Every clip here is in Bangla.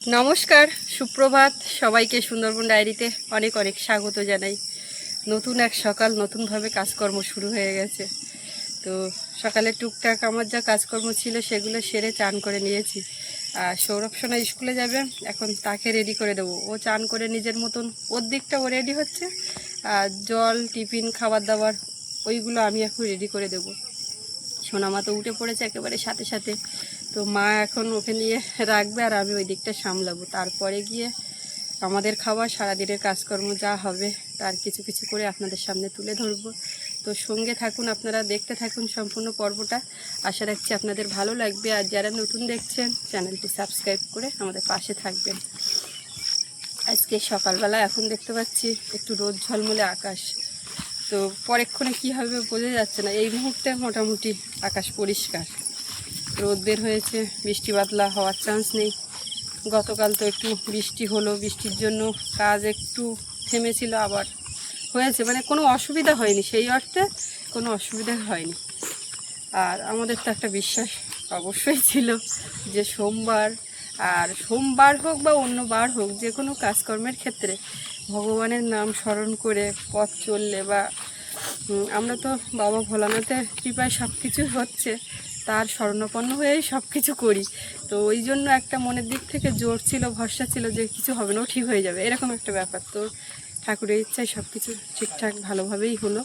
নমস্কার, সুপ্রভাত সবাইকে। সুন্দরবন ডায়েরিতে অনেক অনেক স্বাগত জানাই। নতুন এক সকাল, নতুনভাবে কাজকর্ম শুরু হয়ে গেছে। তো সকালে টুকটাক আমার যা কাজকর্ম ছিল সেগুলো সেরে চান করে নিয়েছি। আর সৌরভ সোনা স্কুলে যাবে, এখন তাকে রেডি করে দেবো। ও চান করে নিজের মতন ওর দিকটা ও রেডি হচ্ছে, আর জল টিফিন খাবার দাবার ওইগুলো আমি এখন রেডি করে দেবো। সোনামা তো উঠে পড়েছে একেবারে সাথে সাথে। তো মা এখন ওকে নিয়ে রাখবে আর আমি ওই দিকটা সামলাবো। তারপরে গিয়ে আমাদের খাবার, সারাদিনের কাজকর্ম যা হবে তার কিছু কিছু করে আপনাদের সামনে তুলে ধরবো। তো সঙ্গে থাকুন, আপনারা দেখতে থাকুন সম্পূর্ণ পর্বটা। আশা রাখছি আপনাদের ভালো লাগবে। আর যারা নতুন দেখছেন চ্যানেলটি সাবস্ক্রাইব করে আমাদের পাশে থাকবেন। আজকে সকালবেলা এখন দেখতে পাচ্ছি একটু রোদ ঝলমলে আকাশ। তো পরেক্ষণে কী হবে বোঝা যাচ্ছে না। এই মুহূর্তে মোটামুটি আকাশ পরিষ্কার, রোদ বের হয়েছে, বৃষ্টি বাদলা হওয়ার চান্স নেই। গতকাল তো একটু বৃষ্টি হলো, বৃষ্টির জন্য কাজ একটু থেমেছিল, আবার হয়েছে, মানে কোনো অসুবিধা হয়নি, সেই অর্থে কোনো অসুবিধা হয়নি। আর আমাদের তো একটা বিশ্বাস অবশ্যই ছিল যে সোমবার হোক বা অন্য বার হোক, যে কোনো কাজকর্মের ক্ষেত্রে ভগবানের নাম স্মরণ করে পথ চললে বা আমরা তো বাবা ভোলানাথের কৃপায় সব কিছু হচ্ছে, তার শরণাপন্ন হয়েই সব কিছু করি। তো ওই জন্য একটা মনের দিক থেকে জোর ছিল, ভরসা ছিল যে কিছু হবে না, ঠিক হয়ে যাবে, এরকম একটা ব্যাপার। তো ঠাকুরের ইচ্ছায় সব কিছু ঠিকঠাক ভালোভাবেই হলো।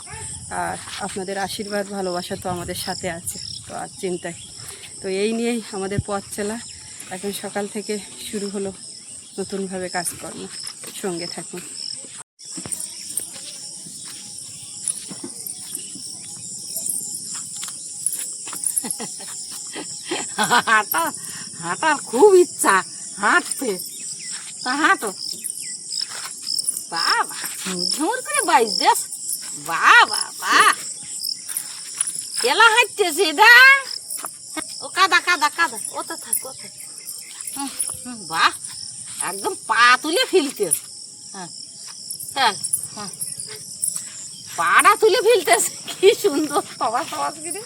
আর আপনাদের আশীর্বাদ ভালোবাসা তো আমাদের সাথে আছে, তো আর চিন্তা কি। তো এই নিয়েই আমাদের পথ চলা এখন সকাল থেকে শুরু হলো নতুনভাবে কাজকর্ম। সঙ্গে থাকুন। হাঁটা হাঁটার খুব ইচ্ছা, হাঁটতে তা হাঁটো। বাবা ঝুমুর করে বাইশ দেশ, বাবা বা কেলা হাঁটতেছে এটা। ও কাদা কাদা কাদা, ওতে থাক ওতে। বাহ, একদম পা তুলে ফেলতেছে। হ্যাঁ হ্যাঁ হ্যাঁ, পাটা তুলে ফেলতেছে, কি সুন্দর সবাস সবাস করে।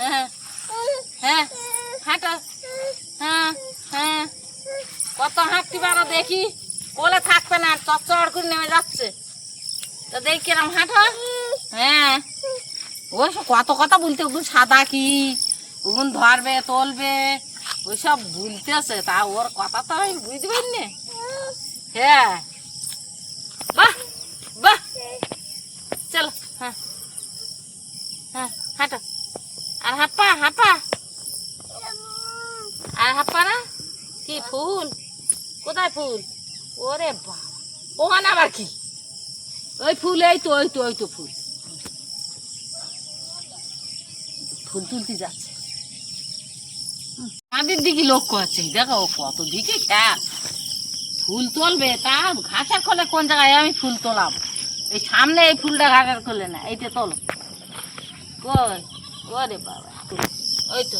হ্যাঁ হ্যাঁ হাঁটো, হ্যাঁ হ্যাঁ, কত হাঁটতে পারো দেখি। কোলে থাকবে না, চড় করে নেমে যাচ্ছে। তো দেখি কিরম হাঁটো। হ্যাঁ, ওই সব কত কথা বলতে, ওগুলো সাদা কি, ওগুলো ধরবে তুলবে, ওইসব বলতেছে। তা ওর কথা তো আমি বুঝতে পারিনি। হ্যাঁ, বাহ বাহ, চলো। হ্যাঁ হ্যাঁ হাঁটো, আর হাঁপা হাঁপা, আর হাঁপা না। কি ফুল, কোথায় ফুল? ওরে বাবা, ওখানে আবার কি? ওই ফুল, এই তো ওই তো ওই তো ফুল, ফুল তুলতে যাচ্ছে। আমাদের দিকে লক্ষ্য আছে, দেখো কত দিকে খেয়াল। ফুল তুলবে, তা ঘাসের খোলে কোন জায়গায় আমি ফুল তোলাম? এই সামনে এই ফুলটা ঘাসের খোলে না, এইটা তোলো। কই, ওরে বাবা, ওই তো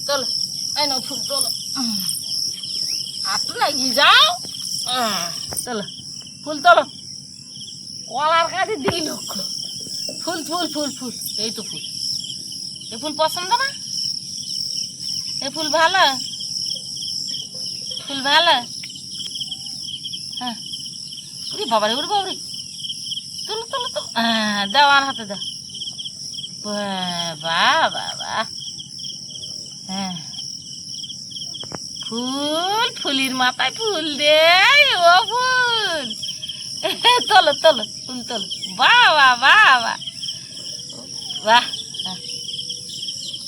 তোলো, এই না ফুল তোলো। হাঁটু লাগিয়ে যাও, তোলো ফুল তোলো। কলার কাছে দিই লক্ষ্য, ফুল ফুল ফুল ফুল, এই তো ফুল। এ ফুল পছন্দ না? এ ফুল ভালো, ফুল ভালো। হ্যাঁ, উরি বাবারে, উরি বাবারে, তুলো তুলো তুলো। হ্যাঁ, দাও আর হাতে দাও। বাহ বাবা, হ্যাঁ, ফুল, ফুলির মাথায় ফুল দে, ও ফুল। তোলো তোলো, ফুল তোলো। বাবা বাবা, বাহ,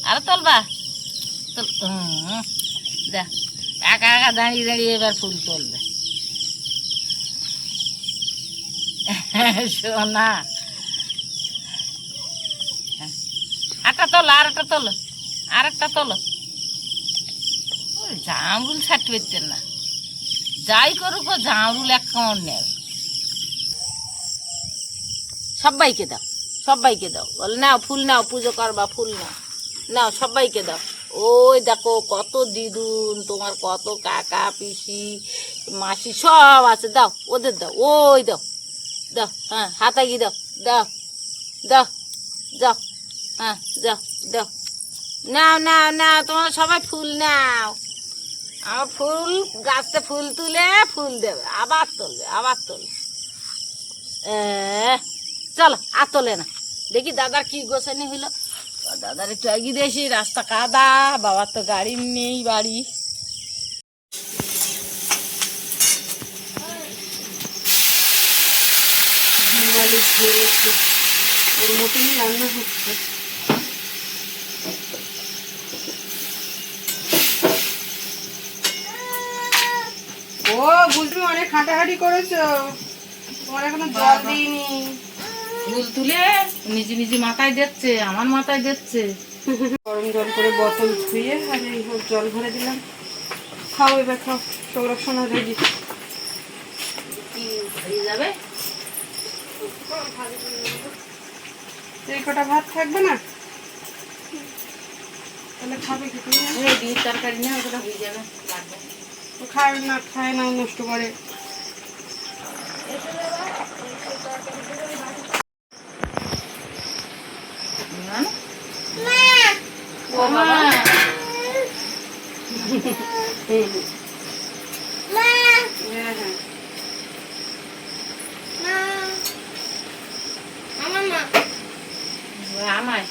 আরো তোলবা? দেখ, একা একা দাঁড়িয়ে দাঁড়িয়ে এবার ফুল তুলবে। সোনা, একটা তোলো, আর একটা তোলো, আর একটা তোলো। জামরুল ছাড়তে পারতেন না, যাই করুক ও জামরুল এক কামড় নেবে। সবাইকে দাও, সবাইকে দাও, বলে নাও ফুল নাও, পুজো করবা, ফুল নাও, নাও সবাইকে দাও। ওই দেখো কত দিদুন, তোমার কত কাকা পিসি মাসি সব আছে, দাও ওদের দাও, ওই দাও দাও। হ্যাঁ, হাতাগি দাও, দাও দাও, যাও, হ্যাঁ যাও, দাও নাও নাও নাও, তোমরা সবাই ফুল নাও। আমার ফুল গাছতে ফুল তুলে ফুল দেবে, আবার তুলবে আবার তুলবে। চলো আর তোলে না, দেখি দাদার কি গোছানি হইলো। দাদার একটু এগিয়ে দিয়েছি, রাস্তা কাদা, বাবার তো গাড়ি নেই বাড়ি। ওর মতনই রান্না হচ্ছে। ও বুঝলি অনেক হাঁটাহাঁটি করেছো, তোমার এখনো জল দিইনি। ফুল তুলে নিজে নিজে মাথায় দিচ্ছে, আমার মাথায় দিচ্ছে। গরম জল করে বোতল ধুয়ে আর এই জল ভরে দিলাম। খাও এবার খাও, সংরক্ষণ রেডি। কি হয়ে যাবে? এই কটা ভাত থাকবে না, তাহলে খাবে কি তুমি? ডিমের তরকারি না, ওটা হয়ে যাবে, লাগবে। খায় না, খায় না, নষ্ট করে। ও বাবা, হ্যাঁ হ্যাঁ আমায়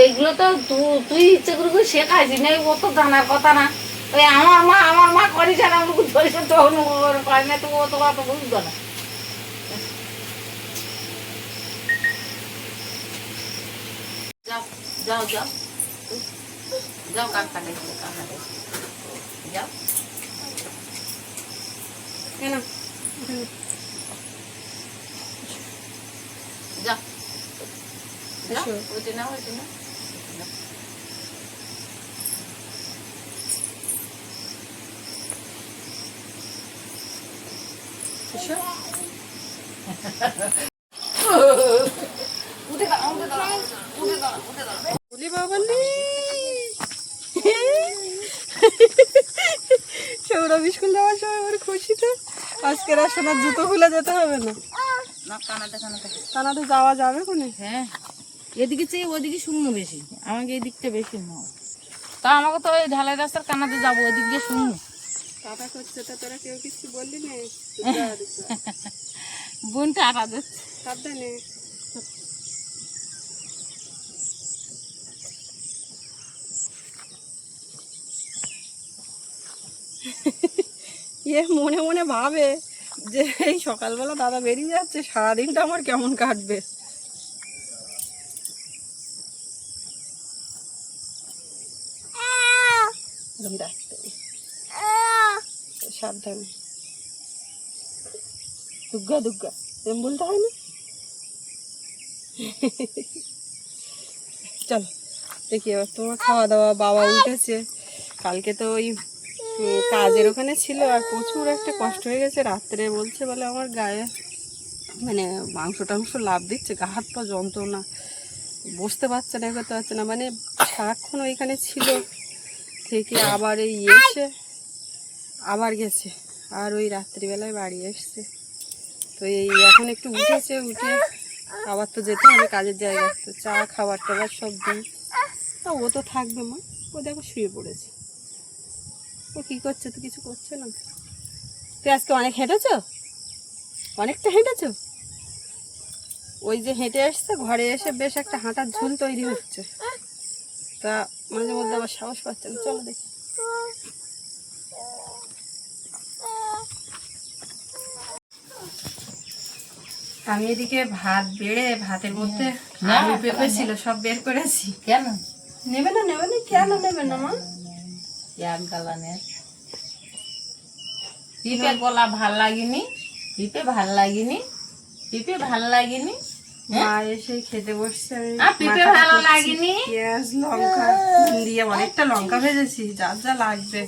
এইগুলো তো তুই ইচ্ছে করে শেখাইছি না, ও তো জানার কথা না। ওই আমার মা করিস না, আমাকে ধরেছে তখন করে না, তো ও তো অত বুঝতো না। যাও যাও যাও যাও, কাকা দেখো, কাকা দেখো, যাও। কেন যাও যাও, এসো। ওইটা না ওইটা না। এসো। বলি বাবা নে সৌরভ স্কুল যাওয়ার সময় আমার খুশি তো, আজকের আর সোনার জুতো খুলে যেতে হবে না। না কানাতে কানাতে, কানাতে যাওয়া যাবে কোনে? হ্যাঁ এদিকে চেয়ে ওদিকে শুকনো বেশি, আমাকে এই দিকটা বেশি না। তা আমাকে তো ওই ঢালাই রাস্তার কানাতে যাবো, ওই দিক দিয়ে শুকনো। কাটা করছে তা তোরা কেউ কিছু বললি না? বোনটা আটা দিচ্ছে, সাবধানে। ইয়ে মনে মনে ভাবে যে এই সকালবেলা দাদা বেরিয়ে যাচ্ছে, সারাদিনটা আমার কেমন কাটবে। সাবধানে, দুগ্গা দুগ্গা এরকম বলতে হয় না। চলো দেখি এবার তোমার খাওয়া দাওয়া। বাবা উঠেছে, কালকে তো ওই কাজের ওখানে ছিল আর প্রচুর একটা কষ্ট হয়ে গেছে। রাত্রে বলছে বলে আমার গায়ে মানে মাংস টাংস লাভ দিচ্ছে, গা হাত পা যন্ত্রণা, বসতে পারছে না, করতে পারছে না, মানে সারাক্ষণ ওইখানে ছিল থেকে আবার এই এসে আবার গেছে, আর ওই রাত্রিবেলায় বাড়ি এসছে। তো এই এখন একটু উঠেছে, উঠে আবার তো যেতে হবে কাজের জায়গায়, তো চা খাবার টাবার সব দিই। ও তো থাকবে মা, ও দেখো শুয়ে পড়েছে। ও কী করছে? তো কিছু করছে না। তুই আজকে অনেক হেঁটেছ, অনেকটা হেঁটেছ। ওই যে হেঁটে আসছে, ঘরে এসে বেশ একটা হাঁটার ঝুল তৈরি হচ্ছে, তা মাঝে মধ্যে আবার সাহস পাচ্ছে না। চলো দেখি। আমি এদিকে ভাত বেড়ে ভাতের মধ্যে আলু পেঁপে ছিল সব বের করেছি। কেন নেবে না? নেবে না? কেন নেবে না মা? এক গালানের পিপে গলা ভাল লাগেনি, পিপে ভাল লাগেনি, পিপে ভাল লাগেনি। মা এসে খেতে বসছে, আমি পিপে মাথাটা ভালো করছি। লাগেনি। পেঁয়াজ লঙ্কা দিয়ে অনেকটা লঙ্কা ভেজেছি, যা যা লাগবে।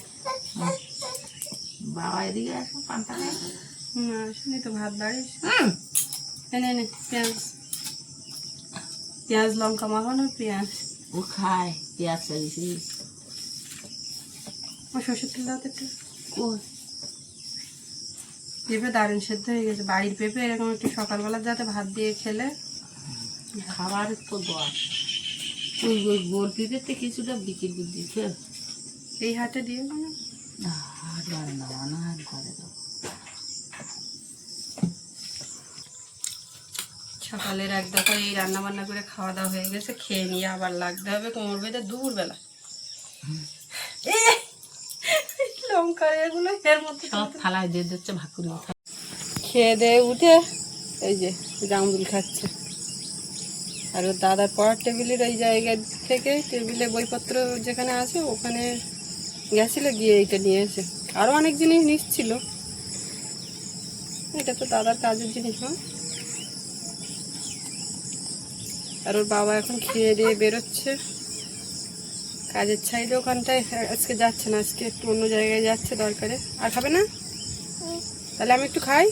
বাবা এদিকে আসো, পান্তা খাই। না শুনি তো ভাত বাড়িস। এনে নে পেঁয়াজ, পেঁয়াজ লঙ্কা মাখানো পেঁয়াজ। ও খায় পেঁয়াজ লাগিয়েছি। আমার সর্ষের তেল দাও তো একটু। কই পেঁপে দারুণ সেদ্ধ হয়ে গেছে, বাড়ির পেঁপে এরকম একটু সকালবেলা যাতে ভাত দিয়ে খেলে। খাবার তো দোয়া। ওই বলতিদের তো কিছুটা বিক্রি করে দিচ্ছে। এই হাতে দিয়ে না ঘরে নেওয়া না, ঘরে দেবো। সকালের এক দফা এই রান্না বান্না করে খাওয়া দাওয়া হয়ে গেছে, খেয়ে নিয়ে আবার লাগতে হবে কোমর বেঁধে দুপুরবেলা। লঙ্কা এগুলো এর মধ্যে সব থালায় দিয়ে দিচ্ছে ভাকুরি। খেয়ে দিয়ে উঠে এই যে জামরুল খাচ্ছে। আর ওর দাদার পড়ার টেবিলের ওই জায়গা থেকে টেবিলে বইপত্র যেখানে আছে ওখানে গেছিল, গিয়ে এইটা নিয়ে এসে আরও অনেক জিনিস নিচ্ছিল। এটা তো দাদার কাজের জিনিস না। আর ওর বাবা এখন খেয়ে দিয়ে বেরোচ্ছে কাজের সাইডে, ওখানটায় আজকে যাচ্ছে না, আজকে একটু অন্য জায়গায় যাচ্ছে দরকারে। আর খাবে না? তাহলে আমি একটু খাই।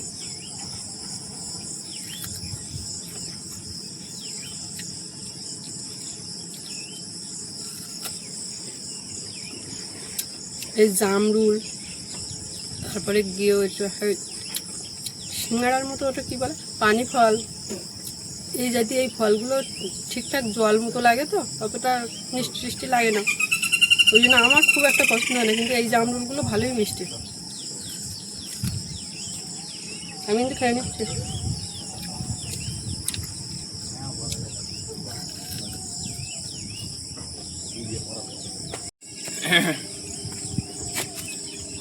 এই জামরুল, তারপরে গিয়ে ওইটা সিঙ্গাড়ার মতো, ওটা কি বলে, পানি ফল, এই জাতীয় এই ফলগুলো ঠিকঠাক জল মতো লাগে, তো অতটা মিষ্টি টিষ্টি লাগে না, ওই জন্য আমার খুব একটা পছন্দ হয় না। কিন্তু এই জামরুলগুলো ভালোই মিষ্টি, আমি কিন্তু খেয়ে নিচ্ছি।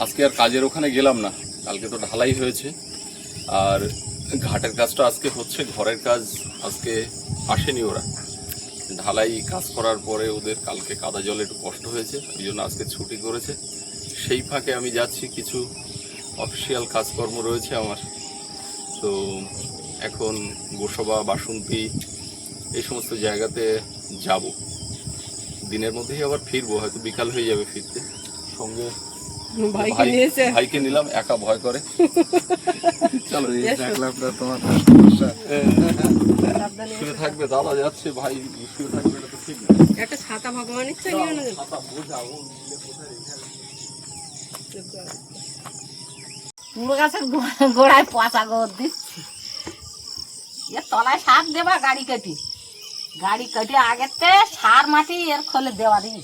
আজকে আর কাজের ওখানে গেলাম না, কালকে তো ঢালাই হয়েছে। আর ঘাটের কাজটা আজকে হচ্ছে, ঘরের কাজ আজকে আসেনি ওরা। ঢালাই কাজ করার পরে ওদের কালকে কাদা জলে একটু কষ্ট হয়েছে, ওই জন্য আজকে ছুটি করেছে। সেই ফাঁকে আমি যাচ্ছি, কিছু অফিসিয়াল কাজকর্ম রয়েছে আমার। তো এখন গোসবা, বাসন্তী এই সমস্ত জায়গাতে যাব। দিনের মধ্যেই আবার ফিরবো, হয়তো বিকাল হয়ে যাবে ফিরতে। সঙ্গে ভাইকে নিলাম, একা ভয় করে। চলো তোমার শুয়ে থাকবে, দাদা যাচ্ছে, ভাই শুয়ে থাকবে, এটা তো ঠিক না। একটা ছাতা ভগবান ইচ্ছা নিয়ে না কুমড়ো গাছের গোড়ায় পচা গোবর দিচ্ছি। এর তলায় সার দেবা, গাড়ি কেটে আগেতে সার মাটি এর খোলে দেওয়া দিই।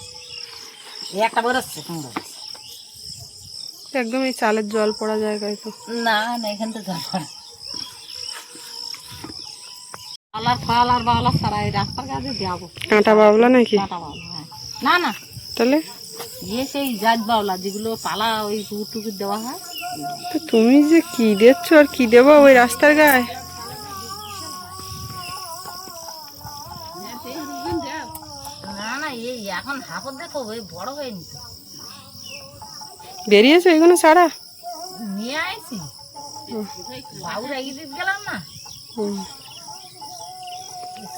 একটা বেরোচ্ছে কুমড়ো গাছ। একদম এই চালের জল পড়া জায়গায় তো না, এখান থেকে জল পড়ে। আলার ফল আর বাবলা সারা এই রাস্তার কাছে দেবো। কাঁটা বাবলা নাকি? কাঁটা বাবলা, হ্যাঁ। না না, তাহলে সেই জাত বাবলা যেগুলো পালা ওই টুকুর দেওয়া হয়। তো তুমি যে কি দিচ্ছ আর কি দেবো ওই রাস্তার গায়ে? না না, এই এখন হাফর দেখো, ওই বড় হয়নি তো। বেরিয়েছে এগুলো সারা নিয়ে আইছি, বাবুর এগিয়ে দিতে গেলাম না।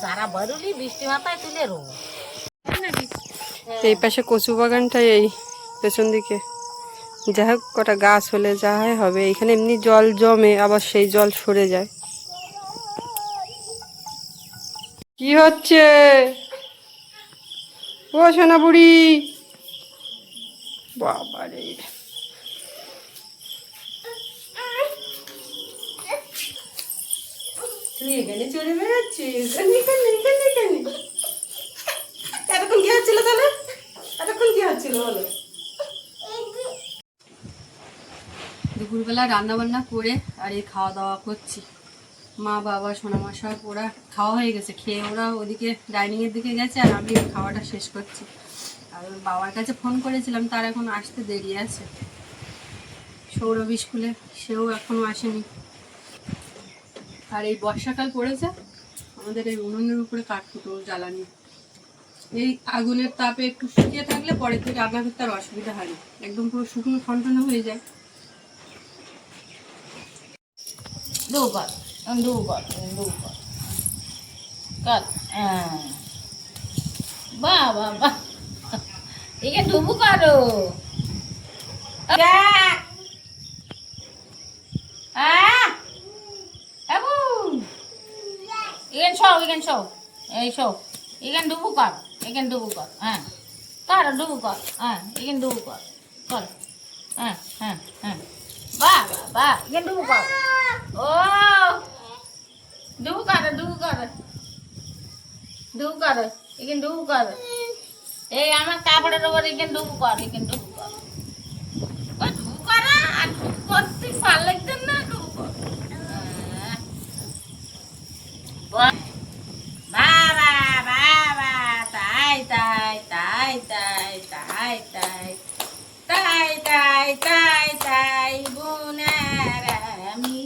সারা বেরোলি বৃষ্টি মাথায় তুলে রো। এই পাশে কচু বাগানটাই, এই পেছন দিকে যা হোক কটা গাছ হলে যা হয় হবে। এখানে এমনি জল জমে, আবার সেই জল সরে যায়। কি হচ্ছে ও সোনা বুড়ি? বাবারে, তুই এখানে চলে বেড়াচ্ছিস? এতক্ষণ কি হচ্ছিল তাহলে? এতক্ষণ কি হচ্ছিল বলো? দুপুরবেলা রান্না বান্না করে আর এই খাওয়া দাওয়া করছি। মা, বাবা, সোনামা সব ওরা খাওয়া হয়ে গেছে, খেয়ে ওরা ওদিকে ডাইনিংয়ের দিকে গেছে, আর আমি খাওয়াটা শেষ করছি। আর ওর বাবার কাছে ফোন করেছিলাম, তার এখন আসতে দেরি আছে। সৌরভ স্কুলে, সেও এখনও আসেনি। আর এই বর্ষাকাল পড়েছে, আমাদের এই উনুনের উপরে কাঠকুটো জ্বালানি, এই আগুনের তাপে একটু শুকিয়ে থাকলে পরের থেকে রান্না করতে আর অসুবিধা হয় না, একদম পুরো শুকনো খনখনে হয়ে যায়। বাবা, একে ডুবু করো। এখান ডুবু কর, হ্যাঁ কর, ডুবু কর, হ্যাঁ এখান ডুবু কর, চল, হ্যাঁ হ্যাঁ হ্যাঁ, বাবা এখান ডুবু কর, ও ডুবু কর, এখানে ডুবু কর। এই আমার কাপড়ের উপর এখানে ডুবু কর, এখানে ডুবু কর। ওই ডুবু কর, আর ডুবু করতে ভালো লাগছে না, ডুবু কর। বাবা বাবা, তাই তাই তাই তাই তাই তাই তাই তাই তাই তাই বোনের আমি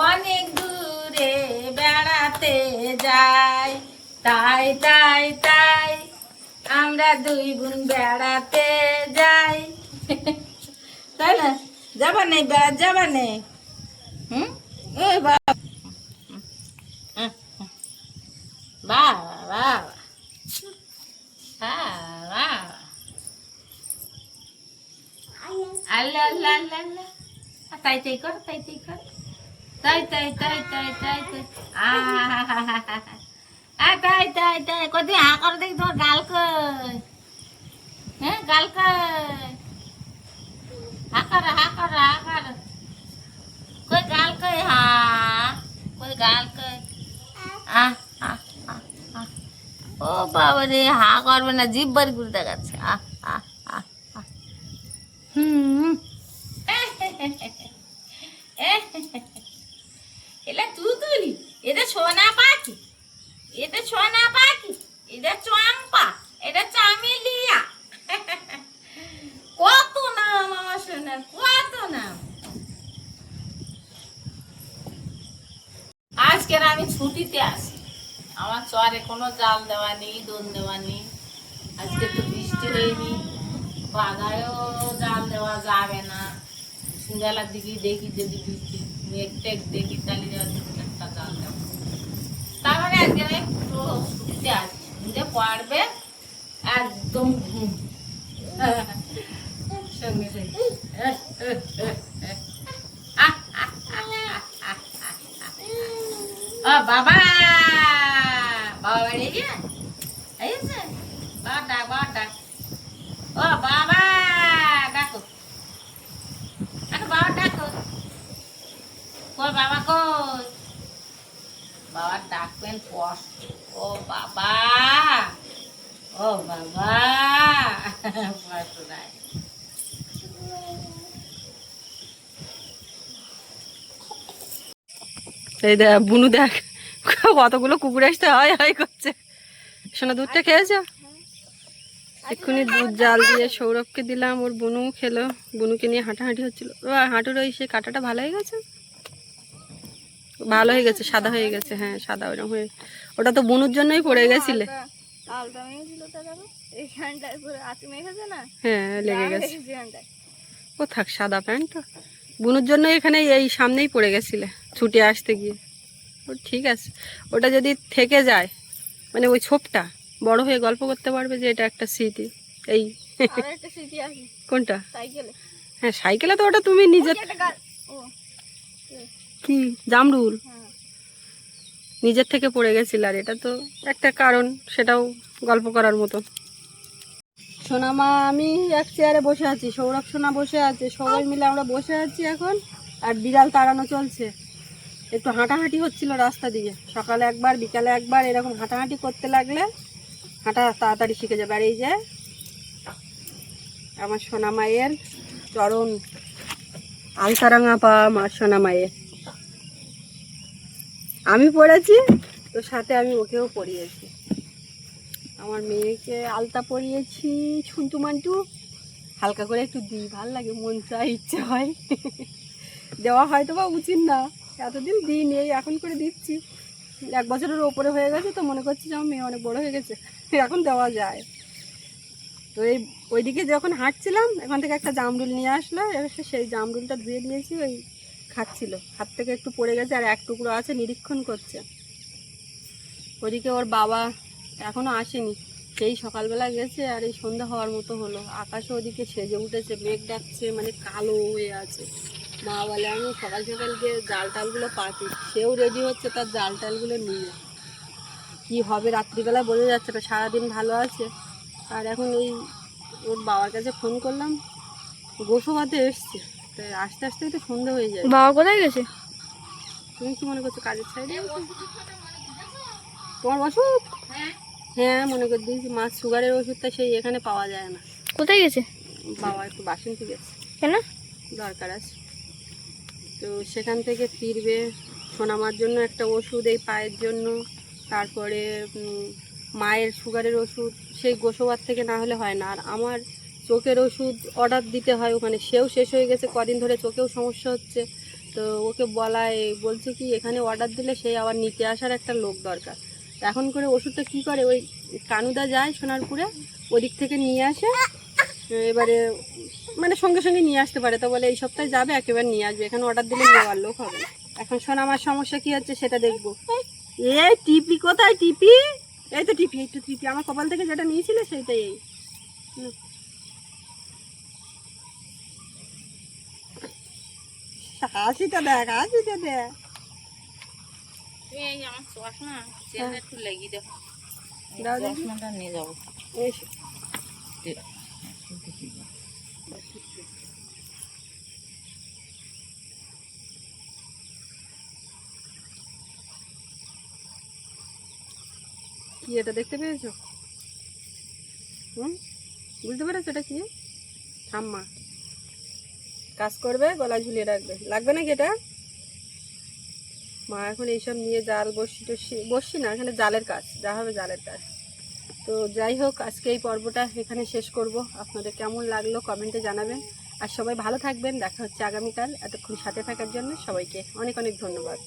অনেক দূরে বেড়াতে যাই। তাই তাই তাই আমরা দুই বোন বেড়াতে যাই। তাই না? যাবা নেই, বেড়া যাবা নেই? ওই বাবা বাবা বাবা, আল্লাহ আল্লাহ আল্লাহ আল্লাহ, তাই তাই কর, তাই তাই কর, তাই তাই তাই তাই তাই তাই, তাই তাই তাই কদি হা করে দেখি তোমার গাল কই, হ্যাঁ গাল কই, হা কর হা কর হা কর, কই গাল কই, হা কই গাল কই, ও বাবা রে, হা করবে না, জিভ বাড়ি করে দেখাচ্ছে। এটা তুতুলি, এটা সোনা পাখি, এটা সোনা পাখি, এটা চম্পা, এটা চামেলিয়া। কত নাম আমার সোনার, কত নাম। আজকের আমি ছুটিতে আসি, আমার চরে কোনো জাল দেওয়া নেই, দোন দেওয়া নেই। আজকে তো বৃষ্টি হয়নি, বাধায়ও জাল দেওয়া যাবে না। সন্ধ্যাবেলার দিকে দেখি যদি বৃষ্টি মেঘ টেক দেখি, তাহলে একটা জাল দেবো। তারপরে আজকে আমি পুরো ছুটিতে আসি, ঘুরে পড়বে একদম ঘুম সঙ্গে সঙ্গে। ও বাবা, বাবা বাড়ি গিয়েছে, বাবা ডাক, বাবা ডাক, ও বাবা ডাকো, বাবা ডাকো, কই বাবা কই, বাবা ডাকবেন কষ্ট, ও বাবা, ও বাবা, কষ্ট নাই। এই দেখ বুনু, দেখ কতগুলো কুকুর আসতে হয় হয় করছে। সোনা দুধটা খেয়েছ? এক্ষুনি দুধ জাল দিয়ে সৌরভকে দিলাম, ওর বুনু খেলো, বুনুকে নিয়ে হাঁটাহাঁটি হচ্ছিল। হাঁটুর ওই সে কাঁটাটা ভালো হয়ে গেছে, ভালো হয়ে গেছে, সাদা হয়ে গেছে, হ্যাঁ সাদা ওরকম হয়ে। ওটা তো বুনুর জন্যই পড়ে গেছিলে। হ্যাঁ লেগে গেছে, ও থাক সাদা প্যান্ট তো, বুনুর জন্য এখানে এই সামনেই পড়ে গেছিলে ছুটে আসতে গিয়ে। ও ঠিক আছে, ওটা যদি থেকে যায়, মানে ওই ছোপটা বড় হয়ে গল্প করতে পারবে যে এটা একটা স্মৃতি। এই কোনটা? হ্যাঁ সাইকেলে তো ওটা তুমি নিজের, কি জামরুল নিজের থেকে পড়ে গেছিল, আর এটা তো একটা কারণ, সেটাও গল্প করার মতো। সোনামা আমি এক চেয়ারে বসে আছি, সৌরভ সোনা বসে আছে, সবাই মিলে আমরা বসে আছি এখন, আর বিড়াল তাড়ানো চলছে। একটু হাঁটাহাঁটি হচ্ছিল রাস্তা দিয়ে, সকালে একবার বিকালে একবার এরকম হাঁটাহাঁটি করতে লাগলে হাঁটা তাড়াতাড়ি শিখে যাবে। আর এই যে আমার সোনা মায়ের চরণ আলতারাঙা পা, আমার সোনা মায়ের, আমি পড়েছি তো সাথে আমি ওকেও পরিয়েছি, আমার মেয়েকে আলতা পরিয়েছি, ছুন্টু মান্টু হালকা করে একটু দিই, ভাল লাগে, মন চাই, ইচ্ছে হয়, দেওয়া হয়তো বা উচিত না, এতদিন দিই নেই, এখন করে দিচ্ছি। 1 বছরের ওপরে হয়ে গেছে তো মনে করছি যে আমার মেয়ে অনেক বড় হয়ে গেছে, এখন দেওয়া যায়। তো এই ওইদিকে যখন হাঁটছিলাম, এখান থেকে একটা জামরুল নিয়ে আসলো, এবার সেই জামরুলটা ধুয়ে দিয়েছি, ওই খাচ্ছিল, হাত থেকে একটু পড়ে গেছে, আর এক টুকরো আছে, নিরীক্ষণ করছে। ওদিকে ওর বাবা এখনো আসেনি, সেই সকালবেলা গেছে, আর এই সন্ধ্যা হওয়ার মতো হলো, আকাশও ওদিকে সেজে উঠেছে, মেঘ ডাকছে, মানে কালো হয়ে আছে। মা বলে আমি সকাল সকাল গিয়ে জাল টালগুলো পাতি, সেও রেডি হচ্ছে তার জাল টালগুলো নিয়ে, কি হবে রাত্রিবেলা বোঝা যাচ্ছে না, সারাদিন ভালো আছে। আর এখন এই ওর বাবার কাছে ফোন করলাম, গোসো ভাতে এসছে, তাই আস্তে আস্তেই তো সন্ধ্যা হয়ে যায়। বাবা কোথায় গেছে? তুমি কি মনে করছো কাজের সাইডে? তোমার ওষুধ হ্যাঁ মনে করে দিয়েছি, মাছ সুগারের ওষুধটা সেই এখানে পাওয়া যায় না, কোথায় গেছে? বাবা একটু বাসন্তী গেছে, কেন? দরকার আছে। তো সেখান থেকে ফিরবে, সোনামার জন্য একটা ওষুধ, এই পায়ের জন্য, তারপরে মায়ের সুগারের ওষুধ, সেই গোসবার থেকে না হলে হয় না। আর আমার চোখের ওষুধ অর্ডার দিতে হয় ওখানে, সেও শেষ হয়ে গেছে, কদিন ধরে চোখেও সমস্যা হচ্ছে। তো ওকে বলছে কি এখানে অর্ডার দিলে সেই আবার নিতে আসার একটা লোক দরকার। এখন করে ওষুধটা কি করে, ওই কানুদা যায় সোনারপুরে, ওদিক থেকে নিয়ে আসে। এবারে মানে সঙ্গে সঙ্গে নিয়ে আসতে পারে, তো বলে এই সপ্তাহে যাবে একেবারে নিয়ে আসবে, এখানে অর্ডার দিলে নেওয়ার লোক হবে না। এখন শোনা আমার সমস্যা কি হচ্ছে সেটা দেখবো। এই টিপি কোথায়, টিপি? এই তো টিপি, এই তো টিপি, আমার কপাল থেকে যেটা নিয়েছিলে সেইটাই। এই হাসিটা দেখ, হাসিটা দেখ। এই আমার চশমা চেহারা একটু লেগে দাও, দাও দেখি। চশমাটা নিয়ে যাবো। এসো। কি এটা দেখতে পেয়েছো? বুঝতে পেরেছো এটা কি? ঠাম্মা কাজ করবে, গলায় ঝুলিয়ে রাখবে, লাগবে নাকি এটা? মা এখন এইসব নিয়ে জাল বসছি না, এখানে জালের কাজ, যা হবে জালের কাজ। তো যাই হোক, আজকে এই পর্বটা এখানে শেষ করব। আপনাদের কেমন লাগলো কমেন্টে জানাবেন। আর সবাই ভালো থাকবেন, দেখা হচ্ছে আগামীকাল। এতক্ষণ সাথে থাকার জন্য সবাইকে অনেক অনেক ধন্যবাদ।